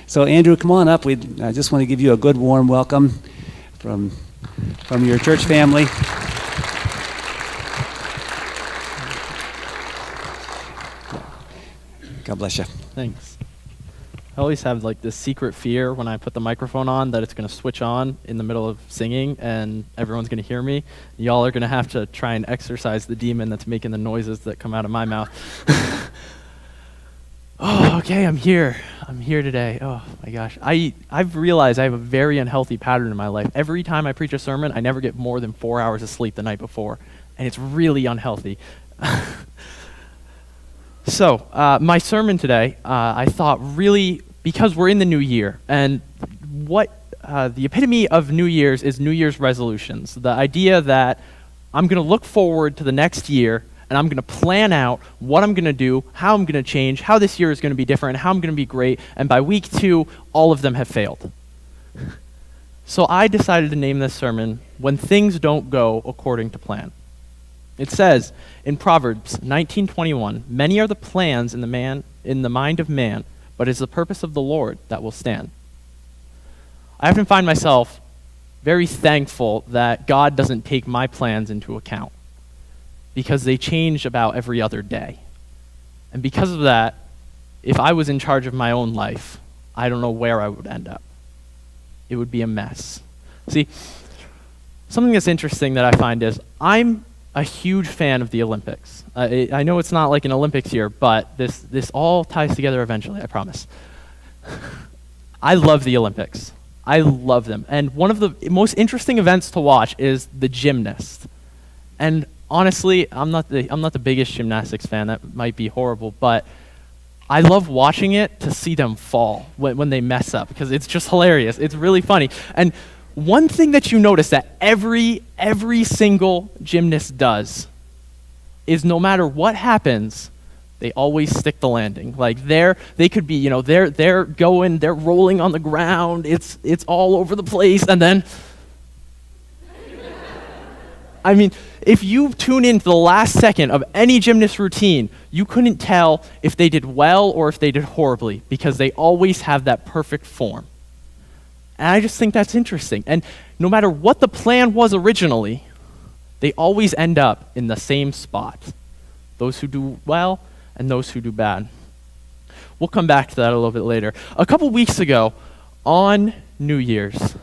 So Andrew, come on up. I just want to give you a good warm welcome from your church family. God bless you. Thanks. I always have like this secret fear when I put the microphone on that it's going to switch on in the middle of singing and everyone's going to hear me. Y'all are going to have to try and exorcise the demon that's making the noises that come out of my mouth. Oh, okay, I'm here. I'm here today. Oh my gosh. I've realized I have a very unhealthy pattern in my life. Every time I preach a sermon, I never get more than 4 hours of sleep the night before, and it's really unhealthy. So, my sermon today, I thought really, because we're in the new year, and what the epitome of New Year's is New Year's resolutions. The idea that I'm going to look forward to the next year, and I'm going to plan out what I'm going to do, how I'm going to change, how this year is going to be different, how I'm going to be great, and by week 2, all of them have failed. So I decided to name this sermon, When Things Don't Go According to Plan. It says in Proverbs 19:21, "Many are the plans in the mind of man, but it's the purpose of the Lord that will stand." I often find myself very thankful that God doesn't take my plans into account, because they change about every other day. And because of that, if I was in charge of my own life, I don't know where I would end up. It would be a mess. See, something that's interesting that I find is I'm a huge fan of the Olympics. I know it's not like an Olympics year, but this all ties together eventually, I promise. I love the Olympics. I love them. And one of the most interesting events to watch is the gymnast. And honestly, I'm not the biggest gymnastics fan. That might be horrible, but I love watching it to see them fall when they mess up, because it's just hilarious. It's really funny. And one thing that you notice that every single gymnast does is no matter what happens, they always stick the landing. Like they could be, they're rolling on the ground. It's all over the place, and then I mean, if you tune into the last second of any gymnast routine, you couldn't tell if they did well or if they did horribly, because they always have that perfect form. And I just think that's interesting. And no matter what the plan was originally, they always end up in the same spot. Those who do well and those who do bad. We'll come back to that a little bit later. A couple weeks ago, on New Year's,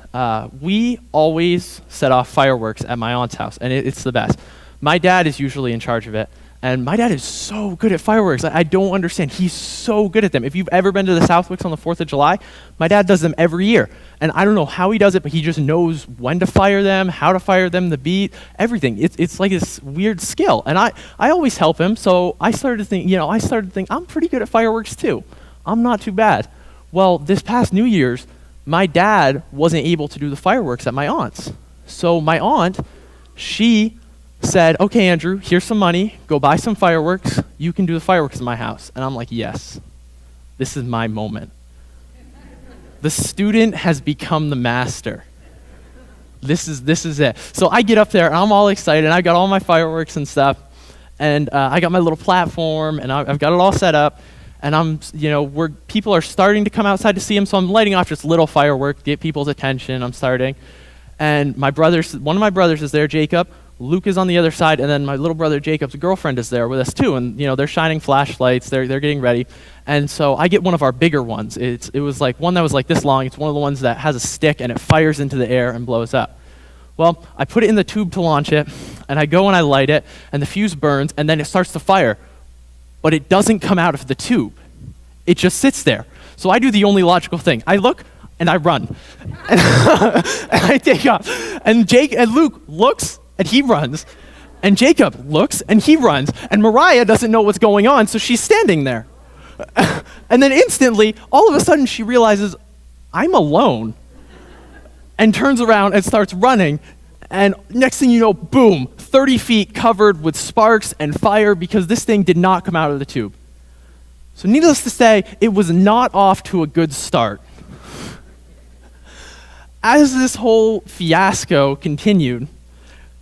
we always set off fireworks at my aunt's house, and it's the best. My dad is usually in charge of it, and my dad is so good at fireworks. I don't understand. He's so good at them. If you've ever been to the Southwicks on the 4th of July, my dad does them every year. And I don't know how he does it, but he just knows when to fire them, how to fire them, the beat, everything. It's like this weird skill. And I always help him, so I started to think, I'm pretty good at fireworks too. I'm not too bad. Well, this past New Year's, my dad wasn't able to do the fireworks at my aunt's. So my aunt, she said, "Okay, Andrew, here's some money. Go buy some fireworks. You can do the fireworks in my house." And I'm like, yes, this is my moment. The student has become the master. This is it. So I get up there, and I'm all excited, and I got all my fireworks and stuff, and I got my little platform, and I've got it all set up, and where people are starting to come outside to see them, so I'm lighting off just little fireworks, get people's attention. I'm starting, and one of my brothers is there, Jacob. Luke is on the other side, and then my little brother Jacob's girlfriend is there with us too, and they're shining flashlights, they're getting ready, and so I get one of our bigger ones. It was like one that was like this long. It's one of the ones that has a stick and it fires into the air and blows up. Well, I put it in the tube to launch it, and I go and I light it, and the fuse burns, and then it starts to fire, but it doesn't come out of the tube. It just sits there. So I do the only logical thing. I look and I run, and I take off, and Luke looks. And he runs, and Jacob looks, and he runs, and Mariah doesn't know what's going on, so she's standing there. And then instantly, all of a sudden, she realizes, I'm alone, and turns around and starts running, and next thing you know, boom, 30 feet covered with sparks and fire, because this thing did not come out of the tube. So needless to say, it was not off to a good start. As this whole fiasco continued,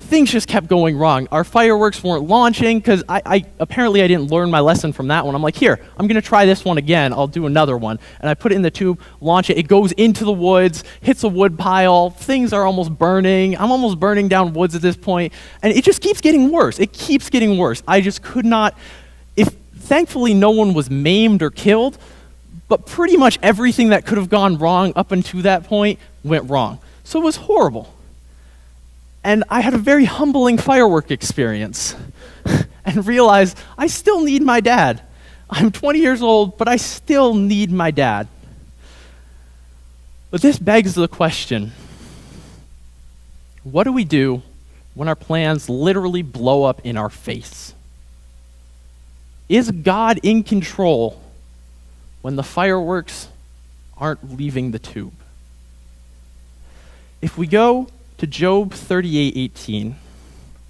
things just kept going wrong. Our fireworks weren't launching because I apparently I didn't learn my lesson from that one. I'm like, here, I'm going to try this one again. I'll do another one. And I put it in the tube, launch it. It goes into the woods, hits a wood pile. Things are almost burning. I'm almost burning down woods at this point. And it just keeps getting worse. It keeps getting worse. I just could not, thankfully no one was maimed or killed, but pretty much everything that could have gone wrong up until that point went wrong. So it was horrible. And I had a very humbling firework experience and realized I still need my dad. I'm 20 years old, but I still need my dad. But this begs the question, what do we do when our plans literally blow up in our face? Is God in control when the fireworks aren't leaving the tube? If we go to Job 38:18,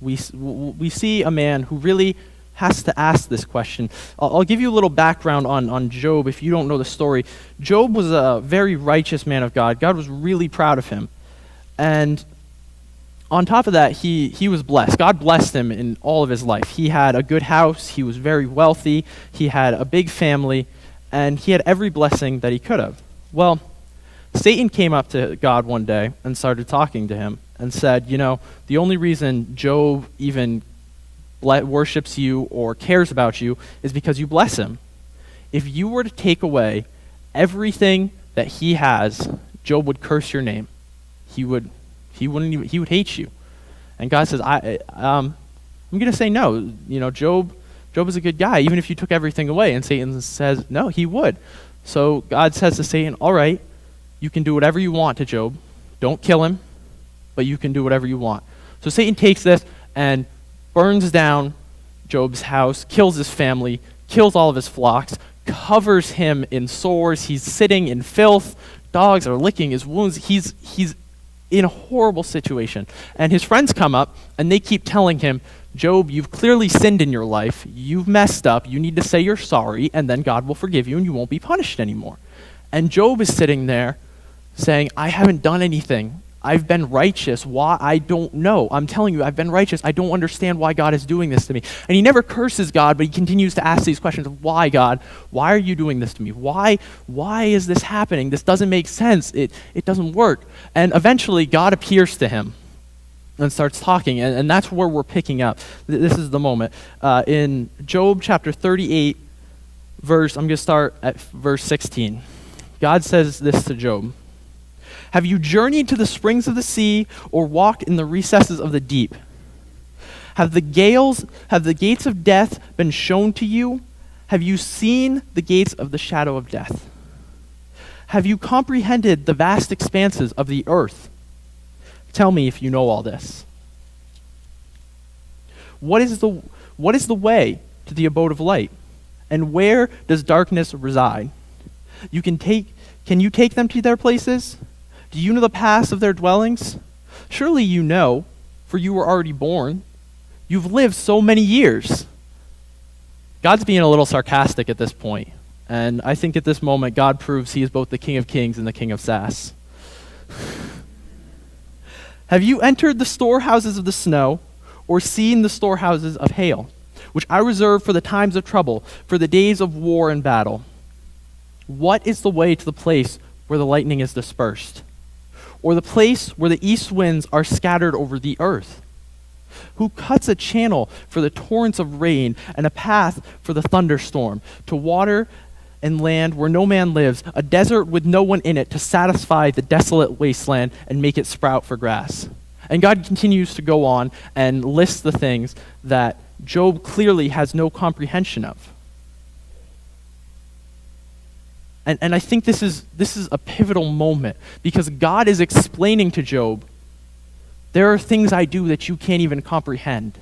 we see a man who really has to ask this question. I'll give you a little background on Job if you don't know the story. Job was a very righteous man of God. God was really proud of him. And on top of that, he was blessed. God blessed him in all of his life. He had a good house. He was very wealthy. He had a big family. And he had every blessing that he could have. Well, Satan came up to God one day and started talking to him and said, the only reason Job even worships you or cares about you is because you bless him. If you were to take away everything that he has, Job would curse your name. He would hate you. And God says, I'm going to say no. Job is a good guy, even if you took everything away. And Satan says, no, he would. So God says to Satan, all right, you can do whatever you want to Job. Don't kill him, but you can do whatever you want. So Satan takes this and burns down Job's house, kills his family, kills all of his flocks, covers him in sores. He's sitting in filth. Dogs are licking his wounds. He's in a horrible situation. And his friends come up and they keep telling him, Job, you've clearly sinned in your life. You've messed up. You need to say you're sorry, and then God will forgive you and you won't be punished anymore. And Job is sitting there saying, I haven't done anything. I've been righteous. Why? I don't know. I'm telling you, I've been righteous. I don't understand why God is doing this to me. And he never curses God, but he continues to ask these questions of, why, God? Why are you doing this to me? Why is this happening? This doesn't make sense. It doesn't work. And eventually, God appears to him and starts talking, and that's where we're picking up. This is the moment. In Job chapter 38, I'm going to start at verse 16. God says this to Job. Have you journeyed to the springs of the sea or walked in the recesses of the deep? Have the gates of death been shown to you? Have you seen the gates of the shadow of death? Have you comprehended the vast expanses of the earth? Tell me if you know all this. What is the way to the abode of light? And where does darkness reside? Can you take them to their places? Do you know the paths of their dwellings? Surely you know, for you were already born. You've lived so many years. God's being a little sarcastic at this point, and I think at this moment God proves he is both the King of Kings and the King of Sass. Have you entered the storehouses of the snow, or seen the storehouses of hail, which I reserve for the times of trouble, for the days of war and battle? What is the way to the place where the lightning is dispersed, or the place where the east winds are scattered over the earth? Who cuts a channel for the torrents of rain and a path for the thunderstorm, to water and land where no man lives, a desert with no one in it, to satisfy the desolate wasteland and make it sprout for grass? And God continues to go on and list the things that Job clearly has no comprehension of. And I think this is a pivotal moment, because God is explaining to Job, there are things I do that you can't even comprehend.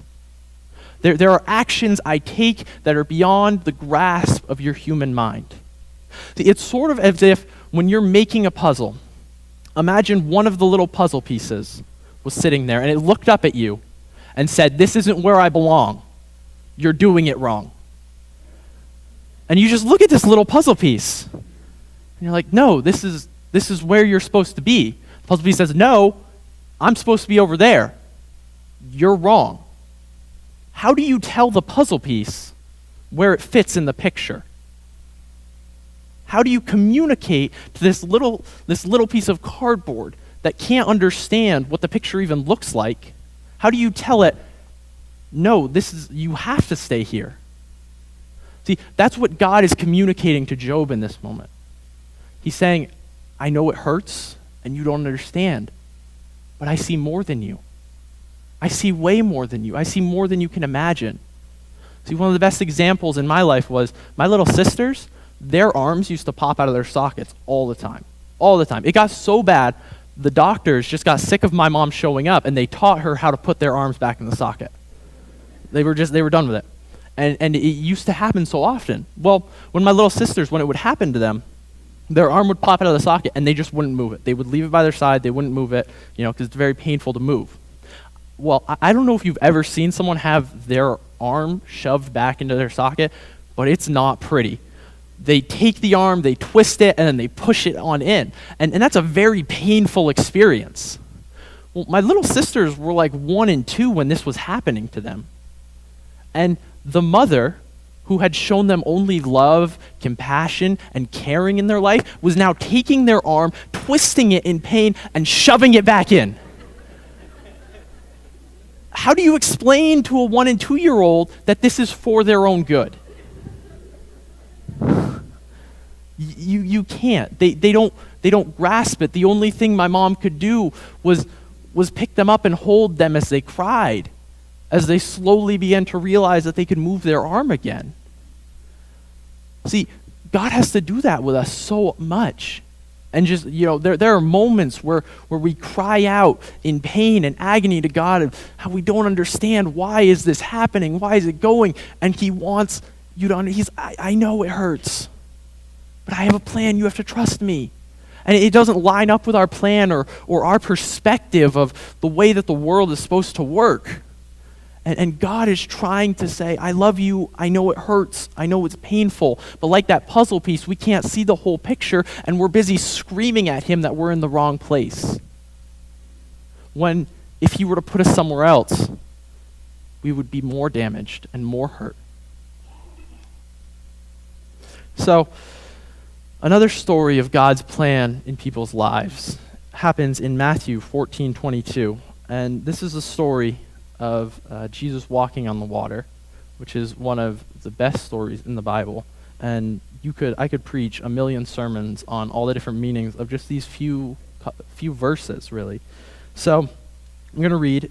There are actions I take that are beyond the grasp of your human mind. It's sort of as if when you're making a puzzle, imagine one of the little puzzle pieces was sitting there and it looked up at you and said, this isn't where I belong. You're doing it wrong. And you just look at this little puzzle piece and you're like, no, this is where you're supposed to be. The puzzle piece says, no, I'm supposed to be over there. you're wrong. How do you tell the puzzle piece where it fits in the picture? How do you communicate to this little piece of cardboard that can't understand what the picture even looks like? How do you tell it, no, you have to stay here? See, that's what God is communicating to Job in this moment. He's saying, I know it hurts and you don't understand, but I see more than you. I see way more than you. I see more than you can imagine. See, one of the best examples in my life was my little sisters, their arms used to pop out of their sockets all the time. All the time. It got so bad, the doctors just got sick of my mom showing up, and they taught her how to put their arms back in the socket. They were done with it. And it used to happen so often. Well, when my little sisters, when it would happen to them, their arm would pop out of the socket, and they just wouldn't move it. They would leave it by their side. They wouldn't move it, because it's very painful to move. Well, I don't know if you've ever seen someone have their arm shoved back into their socket, but it's not pretty. They take the arm, they twist it, and then they push it on in. And that's a very painful experience. Well, my little sisters were like 1 and 2 when this was happening to them. And the mother, who had shown them only love, compassion, and caring in their life, was now taking their arm, twisting it in pain, and shoving it back in. How do you explain to a 1 and 2-year-old that this is for their own good? You can't. They don't grasp it. The only thing my mom could do was pick them up and hold them as they cried, as they slowly began to realize that they could move their arm again. See, God has to do that with us so much. And just, there are moments where we cry out in pain and agony to God and how we don't understand, why is this happening? Why is it going? And he wants you to understand. I know it hurts, but I have a plan. You have to trust me. And it doesn't line up with our plan or our perspective of the way that the world is supposed to work. And God is trying to say, I love you, I know it hurts, I know it's painful, but like that puzzle piece, we can't see the whole picture, and we're busy screaming at him that we're in the wrong place. When, if he were to put us somewhere else, we would be more damaged and more hurt. So, another story of God's plan in people's lives happens in Matthew 14:22, and this is a story of Jesus walking on the water, which is one of the best stories in the Bible. And I could preach a million sermons on all the different meanings of just these few verses, really. So I'm going to read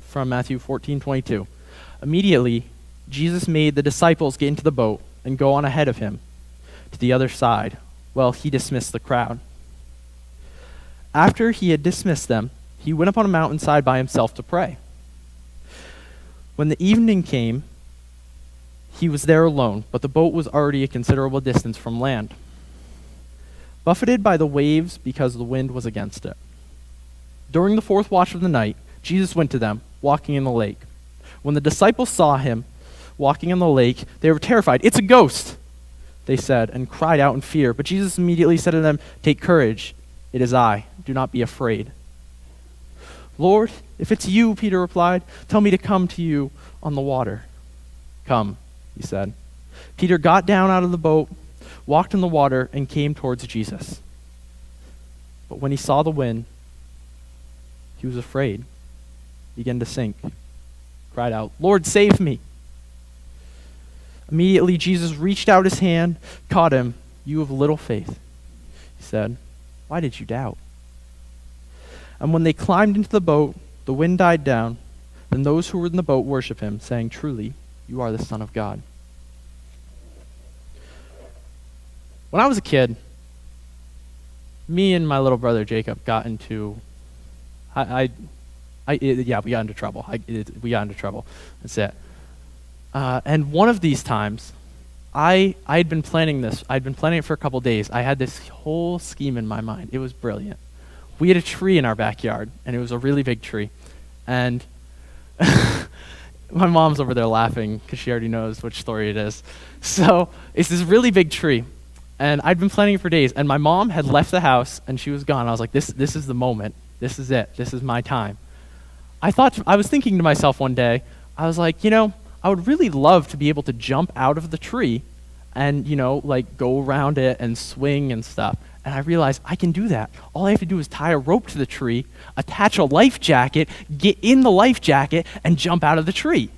from Matthew 14:22. Immediately, Jesus made the disciples get into the boat and go on ahead of him to the other side, while he dismissed the crowd. After he had dismissed them, he went up on a mountainside by himself to pray. When the evening came, he was there alone, but the boat was already a considerable distance from land, buffeted by the waves because the wind was against it. During the 4th watch of the night, Jesus went to them, walking in the lake. When the disciples saw him walking in the lake, they were terrified. "It's a ghost," they said, and cried out in fear. But Jesus immediately said to them, "Take courage, it is I. Do not be afraid." "Lord, if it's you," Peter replied, "tell me to come to you on the water." "Come," he said. Peter got down out of the boat, walked in the water, and came towards Jesus. But when he saw the wind, he was afraid, began to sink, cried out, "Lord, save me." Immediately Jesus reached out his hand, caught him. "You have little faith," he said. "Why did you doubt?" And when they climbed into the boat, the wind died down. Then those who were in the boat worshiped him, saying, "Truly, you are the Son of God." When I was a kid, me and my little brother Jacob got into, we got into trouble. We got into trouble. That's it. And one of these times, I had been planning this. I'd been planning it for a couple days. I had this whole scheme in my mind. It was brilliant. We had a tree in our backyard, and it was a really big tree. And my mom's over there laughing because she already knows which story it is. So it's this really big tree, and I'd been planning it for days. And my mom had left the house, and she was gone. I was like, this is the moment. This is it. This is my time. I was thinking to myself one day, I was like, I would really love to be able to jump out of the tree and, like go around it and swing and stuff. And I realized I can do that. All I have to do is tie a rope to the tree, attach a life jacket, get in the life jacket, and jump out of the tree.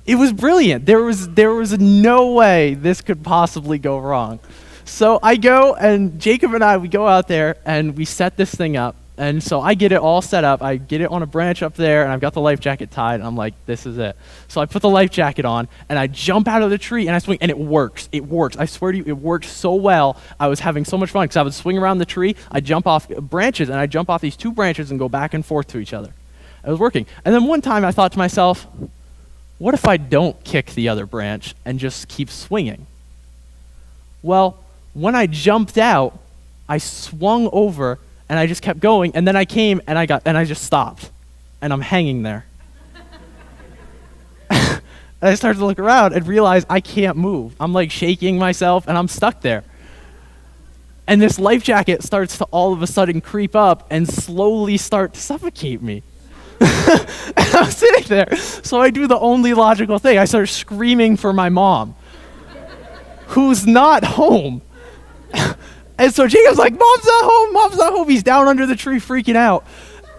It was brilliant. There was no way this could possibly go wrong. So I go, and Jacob and we go out there, and we set this thing up. And so I get it all set up. I get it on a branch up there, and I've got the life jacket tied, and I'm like, this is it. So I put the life jacket on, and I jump out of the tree, and I swing, and it works. It works. I swear to you, it worked so well. I was having so much fun, because I would swing around the tree, I'd jump off branches, and I'd jump off these two branches and go back and forth to each other. It was working. And then one time I thought to myself, what if I don't kick the other branch and just keep swinging? Well, when I jumped out, I swung over, and I just kept going, and then I came, and I just stopped, and I'm hanging there. And I started to look around and realize I can't move. I'm like shaking myself, and I'm stuck there. And this life jacket starts to all of a sudden creep up and slowly start to suffocate me. And I'm sitting there, so I do the only logical thing. I start screaming for my mom, who's not home. And so Jacob's like, Mom's not home. He's down under the tree freaking out.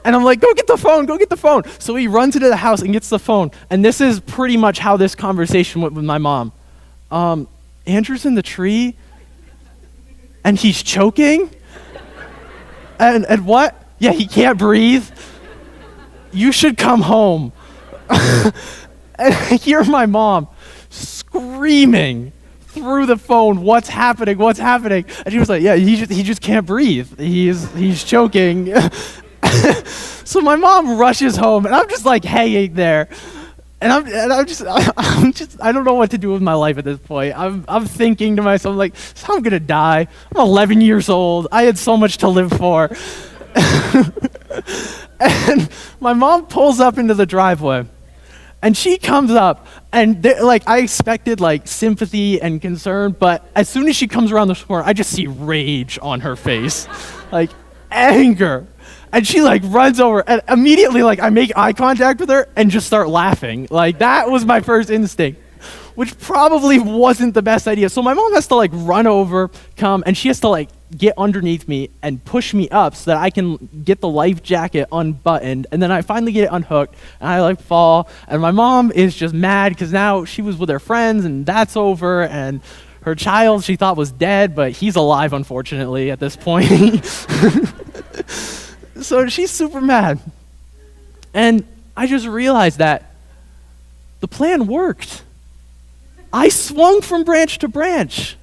And I'm like, go get the phone. So he runs into the house and gets the phone. And this is pretty much how this conversation went with my mom. Andrew's in the tree, and he's choking. And what? Yeah, he can't breathe. You should come home. And I hear my mom screaming through the phone, what's happening? And she was like, yeah, he just can't breathe. He's choking. So my mom rushes home, and I'm just like hanging there. And I'm just I don't know what to do with my life at this point. I'm thinking to myself, like, I'm gonna die. I'm 11 years old. I had so much to live for. And my mom pulls up into the driveway. And she comes up, and I expected sympathy and concern, but as soon as she comes around the corner, I just see rage on her face, anger. And she runs over, and immediately I make eye contact with her and just start laughing. That was my first instinct, which probably wasn't the best idea. So my mom has to run over, come, and she has to get underneath me and push me up so that I can get the life jacket unbuttoned. And then I finally get it unhooked, and I fall. And my mom is just mad because now she was with her friends, and that's over. And her child she thought was dead, but he's alive, unfortunately, at this point. So she's super mad. And I just realized that the plan worked. I swung from branch to branch.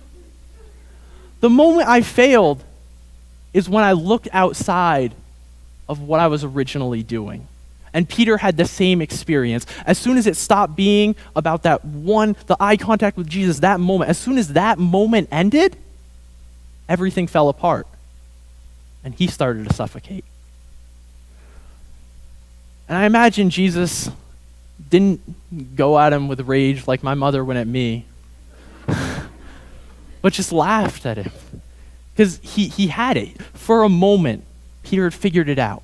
The moment I failed is when I looked outside of what I was originally doing. And Peter had the same experience. As soon as it stopped being about the eye contact with Jesus, that moment, as soon as that moment ended, everything fell apart. And he started to suffocate. And I imagine Jesus didn't go at him with rage like my mother went at me, but just laughed at him. Because he had it. For a moment, Peter had figured it out.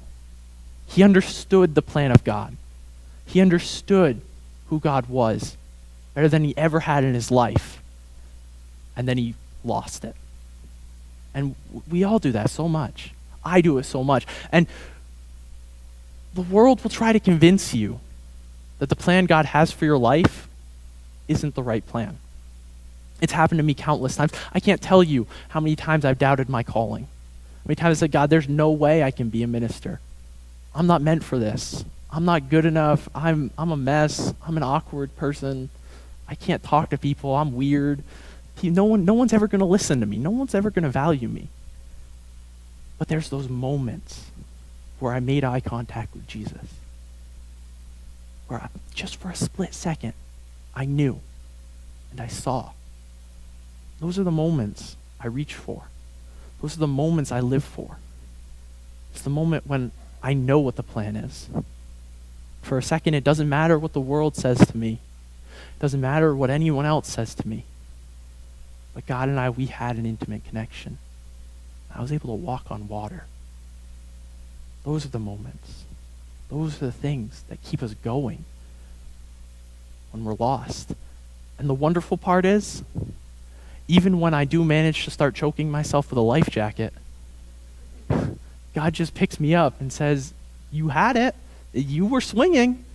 He understood the plan of God. He understood who God was better than he ever had in his life. And then he lost it. And we all do that so much. I do it so much. And the world will try to convince you that the plan God has for your life isn't the right plan. It's happened to me countless times. I can't tell you how many times I've doubted my calling. How many times I said, God, there's no way I can be a minister. I'm not meant for this. I'm not good enough. I'm a mess. I'm an awkward person. I can't talk to people. I'm weird. No one's ever going to listen to me. No one's ever going to value me. But there's those moments where I made eye contact with Jesus. Where just for a split second, I knew and I saw. Those are the moments I reach for. Those are the moments I live for. It's the moment when I know what the plan is. For a second, it doesn't matter what the world says to me. It doesn't matter what anyone else says to me. But God and I, we had an intimate connection. I was able to walk on water. Those are the moments. Those are the things that keep us going when we're lost. And the wonderful part is, even when I do manage to start choking myself with a life jacket, God just picks me up and says, you had it. You were swinging.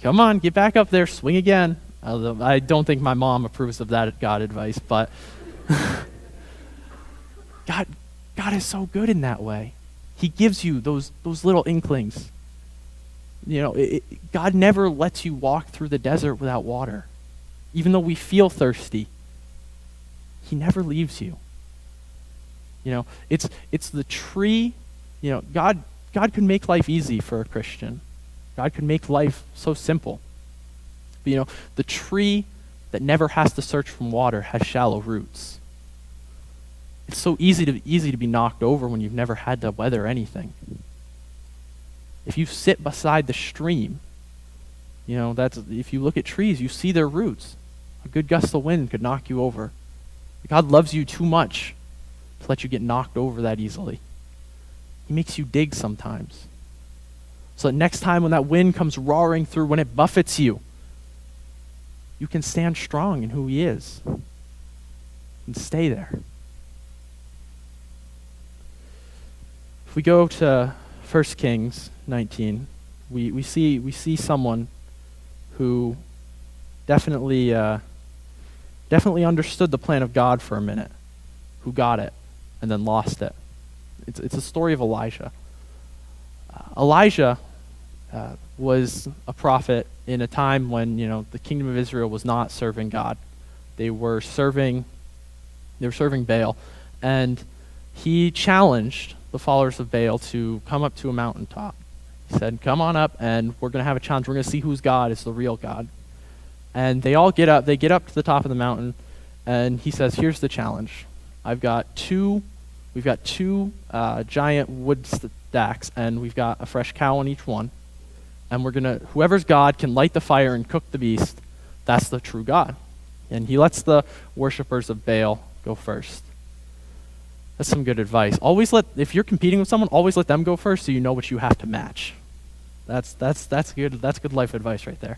Come on, get back up there, swing again. Although I don't think my mom approves of that God advice, but God is so good in that way. He gives you those little inklings. You know, God never lets you walk through the desert without water. Even though we feel thirsty, he never leaves you. You know, it's the tree. You know, God could make life easy for a Christian. God could make life so simple. But, you know, the tree that never has to search for water has shallow roots. It's so easy to be knocked over when you've never had to weather anything. If you sit beside the stream, you know, if you look at trees, you see their roots. A good gust of wind could knock you over. God loves you too much to let you get knocked over that easily. He makes you dig sometimes. So that next time when that wind comes roaring through, when it buffets you, you can stand strong in who he is and stay there. If we go to 1 Kings 19, we see someone who definitely understood the plan of God for a minute, who got it and then lost it. It's a story of Elijah. Elijah was a prophet in a time when, you know, the kingdom of Israel was not serving God. They were serving Baal, and he challenged the followers of Baal to come up to a mountaintop. He said, come on up and we're going to have a challenge. We're going to see whose God is the real God. And they all get up. They get up to the top of the mountain, and he says, here's the challenge. We've got two giant wood stacks, and we've got a fresh cow on each one. And whoever's God can light the fire and cook the beast. That's the true God. And he lets the worshipers of Baal go first. That's some good advice. If you're competing with someone, always let them go first so you know what you have to match. That's good life advice right there.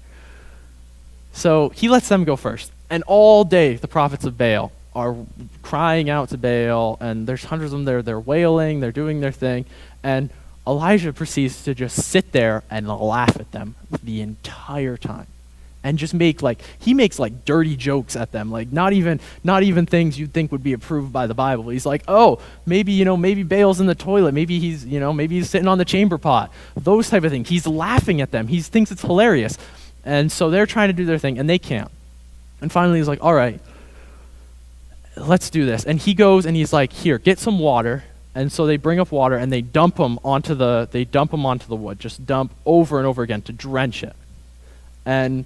So he lets them go first. And all day the prophets of Baal are crying out to Baal, and there's hundreds of them there. They're wailing, they're doing their thing, and Elijah proceeds to just sit there and laugh at them the entire time. And just makes dirty jokes at them, like not even things you'd think would be approved by the Bible. He's like, oh, maybe Baal's in the toilet, maybe he's sitting on the chamber pot, those type of things. He's laughing at them. He thinks it's hilarious, and so they're trying to do their thing, and they can't. And finally, he's like, all right, let's do this. And he goes and he's like, here, get some water. And so they bring up water and they dump them onto the wood, just dump over and over again to drench it. And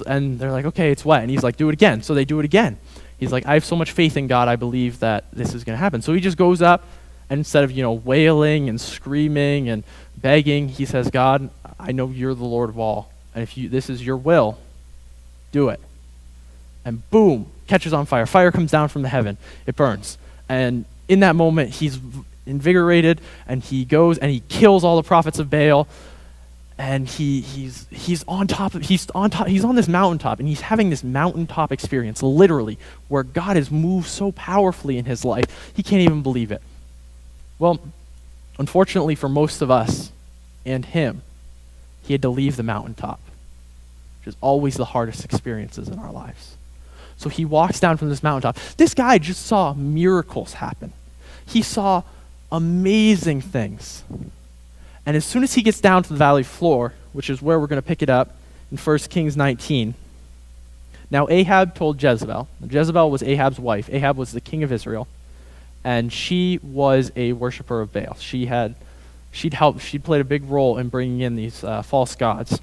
and they're like, okay, it's wet. And he's like, do it again. So they do it again. He's like, I have so much faith in God, I believe that this is going to happen. So he just goes up, and instead of, wailing and screaming and begging, he says, God, I know you're the Lord of all. And if this is your will, do it. And boom, catches on fire. Fire comes down from the heaven. It burns. And in that moment, he's invigorated, and he goes and he kills all the prophets of Baal. And he's on this mountaintop, and he's having this mountaintop experience, literally, where God has moved so powerfully in his life, he can't even believe it. Well, unfortunately for most of us and him, he had to leave the mountaintop, which is always the hardest experiences in our lives. So he walks down from this mountaintop. This guy just saw miracles happen. He saw amazing things. And as soon as he gets down to the valley floor, which is where we're going to pick it up in 1 Kings 19, now Ahab told Jezebel. Jezebel was Ahab's wife. Ahab was the king of Israel, and she was a worshiper of Baal. She'd played a big role in bringing in these false gods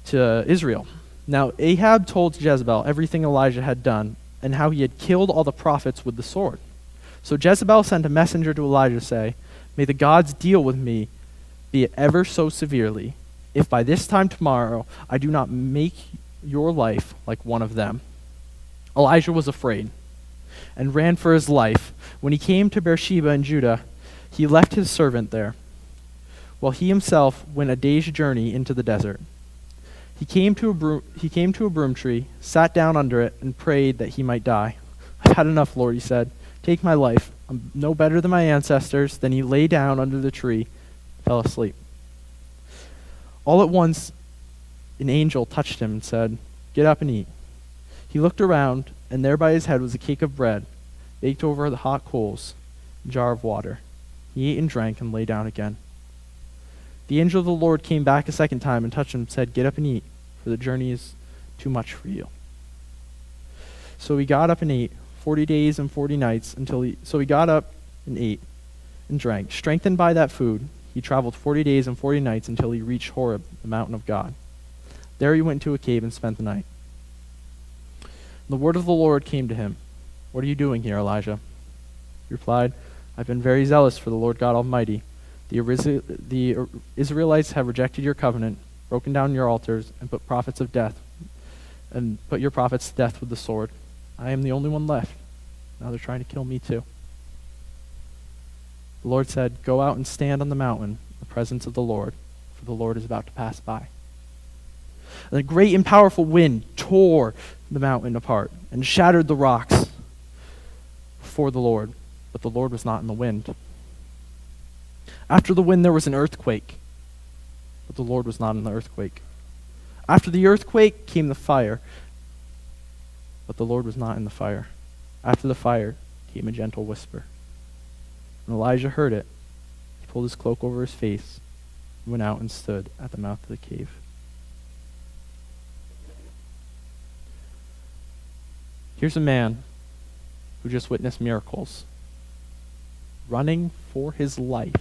to Israel. Now Ahab told Jezebel everything Elijah had done and how he had killed all the prophets with the sword. So Jezebel sent a messenger to Elijah to say, may the gods deal with me, be it ever so severely, if by this time tomorrow I do not make your life like one of them. Elijah was afraid and ran for his life. When he came to Beersheba in Judah, he left his servant there, while he himself went a day's journey into the desert. He came to a broom tree, sat down under it, and prayed that he might die. I've had enough, Lord, he said. Take my life. I'm no better than my ancestors. Then he lay down under the tree, fell asleep. All at once, an angel touched him and said, "Get up and eat." He looked around, and there by his head was a cake of bread, baked over the hot coals, a jar of water. He ate and drank and lay down again. The angel of the Lord came back a second time and touched him and said, "Get up and eat, for the journey is too much for you." So he got up and ate 40 days and 40 nights So he got up and ate and drank. Strengthened by that food, he traveled 40 days and 40 nights until he reached Horeb, the mountain of God. There he went into a cave and spent the night. The word of the Lord came to him. "What are you doing here, Elijah?" He replied, "I've been very zealous for the Lord God Almighty. The Israelites have rejected your covenant, broken down your altars, and put your prophets to death with the sword. I am the only one left. Now they're trying to kill me too." The Lord said, "Go out and stand on the mountain in the presence of the Lord, for the Lord is about to pass by." And a great and powerful wind tore the mountain apart and shattered the rocks before the Lord, but the Lord was not in the wind. After the wind there was an earthquake, but the Lord was not in the earthquake. After the earthquake came the fire, but the Lord was not in the fire. After the fire came a gentle whisper. When Elijah heard it, he pulled his cloak over his face, and went out and stood at the mouth of the cave. Here's a man who just witnessed miracles, running for his life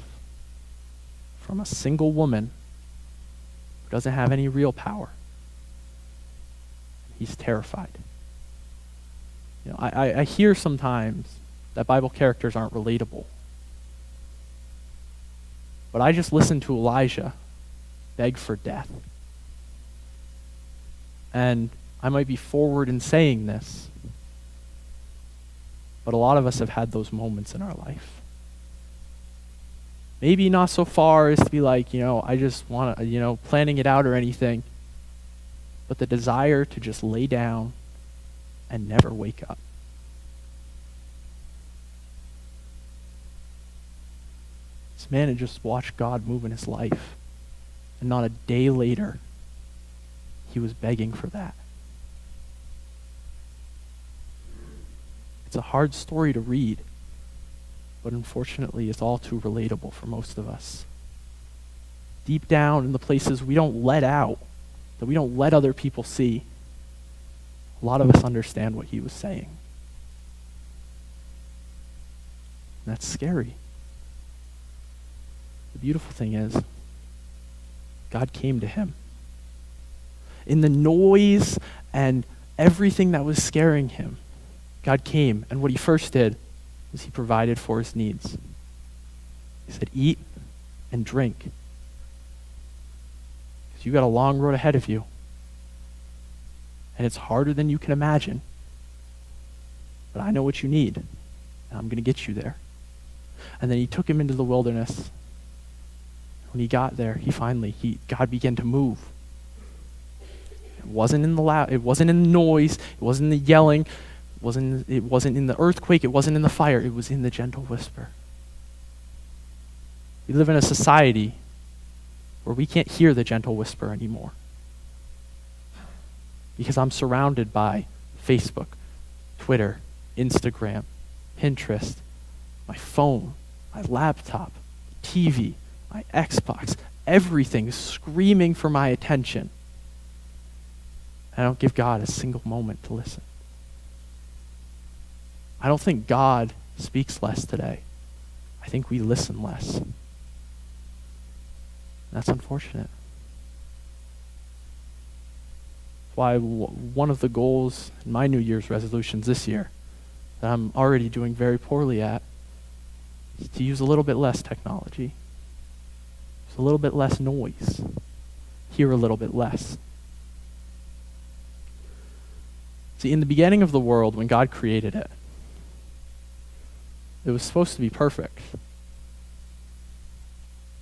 from a single woman who doesn't have any real power. He's terrified. You know, I hear sometimes that Bible characters aren't relatable. But I just listened to Elijah beg for death. And I might be forward in saying this, but a lot of us have had those moments in our life. Maybe not so far as to be like, I just want to, planning it out or anything, but the desire to just lay down and never wake up. This man had just watched God move in his life, and not a day later, he was begging for that. It's a hard story to read, but unfortunately, it's all too relatable for most of us. Deep down in the places we don't let out, that we don't let other people see, a lot of us understand what he was saying. And that's scary. The beautiful thing is, God came to him. In the noise and everything that was scaring him, God came, and what he first did was he provided for his needs. He said, "Eat and drink, because you got a long road ahead of you, and it's harder than you can imagine, but I know what you need, and I'm going to get you there." And then he took him into the wilderness. When he got there, God began to move. It wasn't in the noise, it wasn't in the yelling, it wasn't in the earthquake, it wasn't in the fire, it was in the gentle whisper. We live in a society where we can't hear the gentle whisper anymore. Because I'm surrounded by Facebook, Twitter, Instagram, Pinterest, my phone, my laptop, TV, my Xbox, everything is screaming for my attention. I don't give God a single moment to listen. I don't think God speaks less today. I think we listen less. That's unfortunate. Why one of the goals in my New Year's resolutions this year that I'm already doing very poorly at is to use a little bit less technology, use a little bit less noise, hear a little bit less. See, in the beginning of the world, when God created it, it was supposed to be perfect.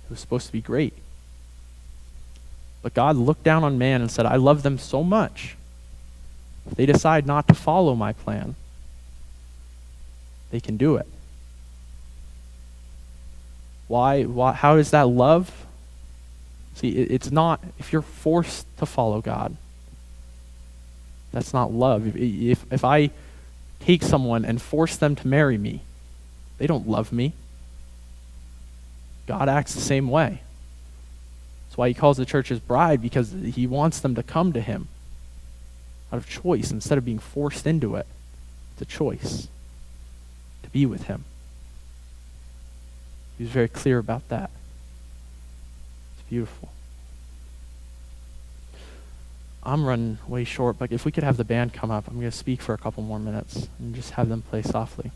It was supposed to be great. But God looked down on man and said, I love them so much. If they decide not to follow my plan, they can do it. Why? How is that love? See, it's not, if you're forced to follow God, that's not love. If I take someone and force them to marry me, they don't love me. God acts the same way. That's why he calls the church his bride, because he wants them to come to him out of choice instead of being forced into it. It's a choice to be with him. He was very clear about that. It's beautiful. I'm running way short, but if we could have the band come up, I'm going to speak for a couple more minutes and just have them play softly.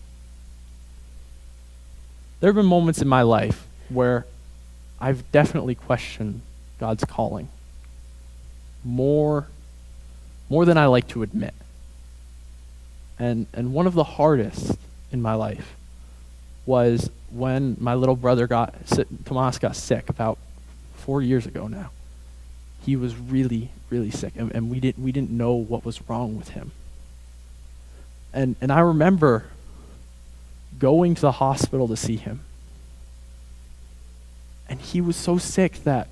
There have been moments in my life where I've definitely questioned God's calling more than I like to admit. And one of the hardest in my life was when my little brother Tomas got sick about 4 years ago now. He was really, really sick, and we didn't know what was wrong with him. And I remember going to the hospital to see him. And he was so sick that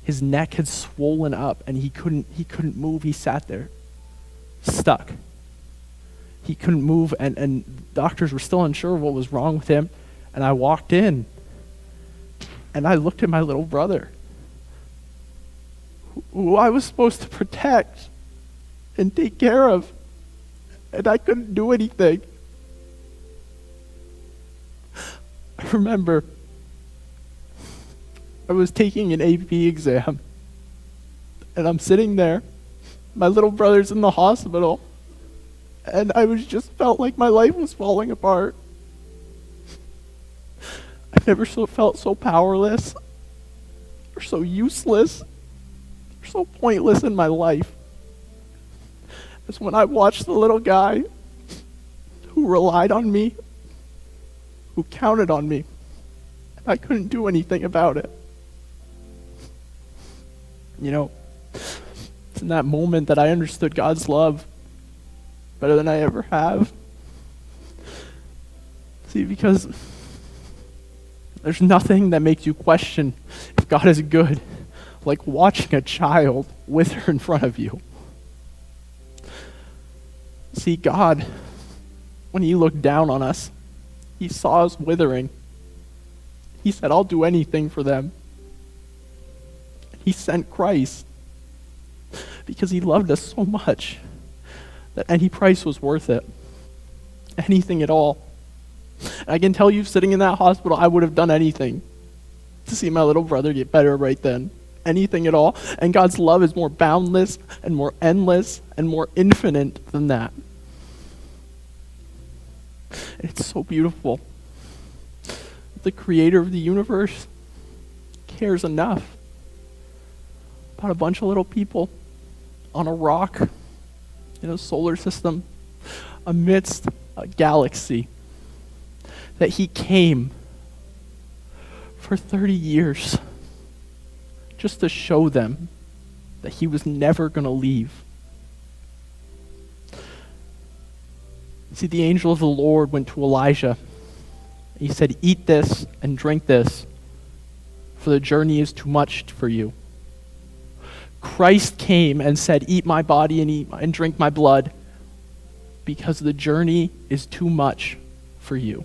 his neck had swollen up and he couldn't move. He sat there, stuck. He couldn't move, and doctors were still unsure of what was wrong with him. And I walked in and I looked at my little brother, who I was supposed to protect and take care of, and I couldn't do anything. I remember I was taking an AP exam, and I'm sitting there. My little brother's in the hospital, and I just felt like my life was falling apart. I've never felt so powerless, or so useless, or so pointless in my life as when I watched the little guy who relied on me, who counted on me, and I couldn't do anything about it. You know, it's in that moment that I understood God's love better than I ever have. See, because there's nothing that makes you question if God is good like watching a child wither in front of you. See, God, when he looked down on us, he saw us withering. He said, I'll do anything for them. He sent Christ because he loved us so much that any price was worth it. Anything at all. And I can tell you, sitting in that hospital, I would have done anything to see my little brother get better right then. Anything at all. And God's love is more boundless and more endless and more infinite than that. It's so beautiful. The creator of the universe cares enough about a bunch of little people on a rock in a solar system amidst a galaxy that he came for 30 years just to show them that he was never going to leave. See, the angel of the Lord went to Elijah. He said, eat this and drink this, for the journey is too much for you. Christ came and said, eat my body and eat and drink my blood, because the journey is too much for you.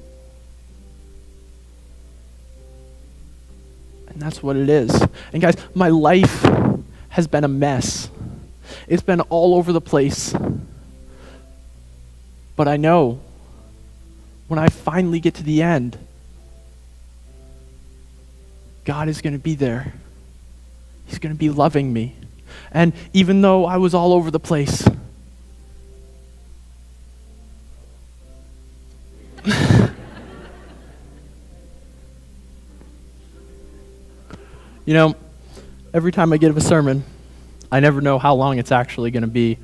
And that's what it is. And guys, my life has been a mess. It's been all over the place. But I know when I finally get to the end, God is going to be there. He's going to be loving me. And even though I was all over the place, you know, every time I give a sermon, I never know how long it's actually going to be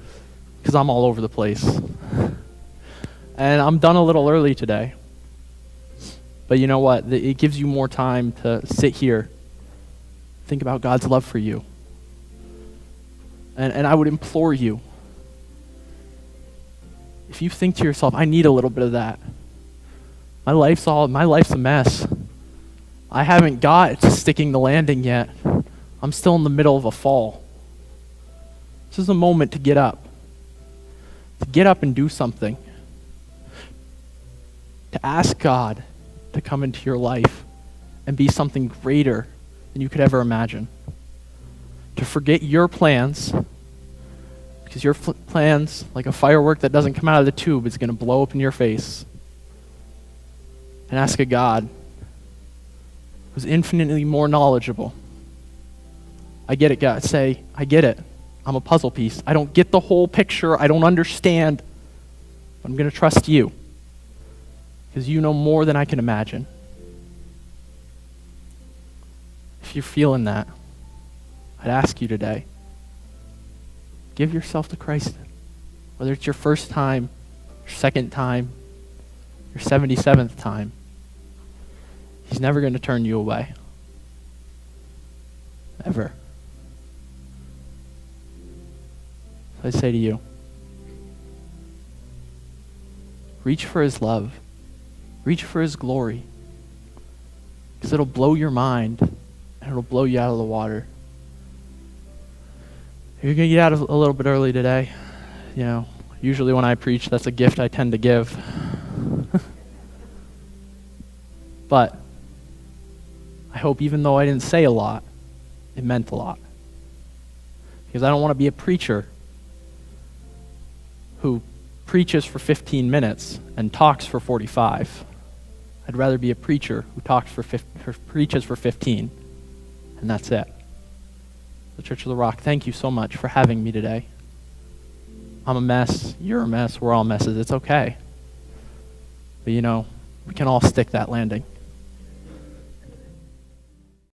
because I'm all over the place. And I'm done a little early today. But you know what? It gives you more time to sit here Think about God's love for you. And I would implore you, if you think to yourself, I need a little bit of that. My life's a mess. I haven't got to sticking the landing yet. I'm still in the middle of a fall. This is a moment to get up. To get up and do something. To ask God to come into your life and be something greater than you could ever imagine. To forget your plans, because your plans, like a firework that doesn't come out of the tube, is going to blow up in your face. And ask a God who's infinitely more knowledgeable. I get it, God. Say, I get it. I'm a puzzle piece. I don't get the whole picture. I don't understand. But I'm going to trust you, because you know more than I can imagine. If you're feeling that, I'd ask you today, give yourself to Christ. Whether it's your first time, your second time, your 77th time, He's never going to turn you away. Ever. So I say to you, reach for His love. Reach for His glory. Because it'll blow your mind and it'll blow you out of the water. You're going to get out a little bit early today. You know, usually when I preach, that's a gift I tend to give. But I hope even though I didn't say a lot, it meant a lot. Because I don't want to be a preacher who preaches for 15 minutes and talks for 45. I'd rather be a preacher who preaches for 15, and that's it. The Church of the Rock, thank you so much for having me today. I'm a mess. You're a mess. We're all messes. It's okay. But you know, we can all stick that landing.